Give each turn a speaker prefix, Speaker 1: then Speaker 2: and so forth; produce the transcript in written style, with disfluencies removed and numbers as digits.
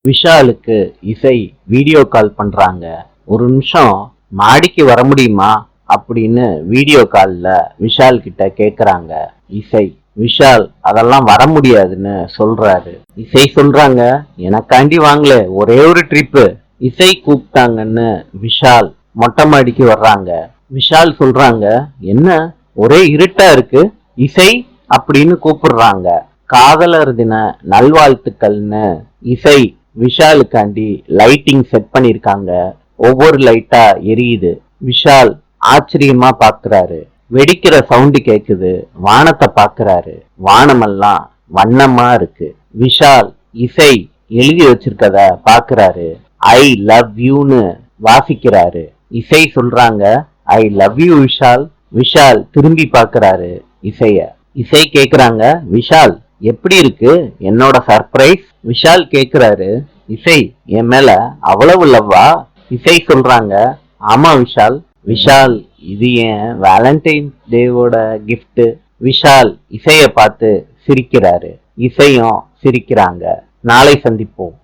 Speaker 1: விஷாலுக்கு இசை video call பண்றாங்க. ஒரு நிமிஷம் மாடிக்கு வர முடியுமா அப்படின்னு வீடியோ கால்ல விஷால் கிட்ட கேக்குறாங்க இசை. விஷால் அதெல்லாம் வர முடியாதுன்னு சொல்றாரு. இசை சொல்றாங்க, எனக்காண்டி வாங்கல, ஒரே ஒரு ட்ரிப்பு. இசை கூப்பிட்டாங்கன்னு விஷால் மொட்டை மாடிக்கு வர்றாங்க. விஷால் சொல்றாங்க, என்ன ஒரே இருட்டா இருக்கு, இசை அப்படின்னு கூப்பிடுறாங்க. காதலர் தின நல்வாழ்த்துக்கள்னு இசை விஷாலுக்காண்டி லைட்டிங் செட் பண்ணிருக்காங்க. ஒவ்வொரு லைட்டா எரியுது. விஷால் ஆச்சரியமா பாக்குறாரு. வெடிக்கிற சவுண்டு கேக்குது. வானத்தை பாக்குறாரு. வானமெல்லாம் வண்ணமா இருக்கு. விஷால் இசை எழுதி வச்சிருக்கத பாக்குறாரு. ஐ லவ் யூன்னு வாசிக்கிறாரு. இசை சொல்றாங்க, I love you Vishal. Vishal திரும்பி பாக்குறாரு இசைய. இசை கேக்குறாங்க, விஷால் எப்படி இருக்கு என்னோட சர்ப்ரைஸ்? விஷால் கேக்குறாரு, இசை என் மேல அவ்வளவு லவ்வா? இசை சொல்றாங்க, ஆமா விஷால். விஷால் இது என் வேலண்டைன் டேவோட கிஃப்ட். விஷால் இசைய பார்த்து சிரிக்கிறாரு. இசையும் சிரிக்கிறாங்க. நாளை சந்திப்போம்.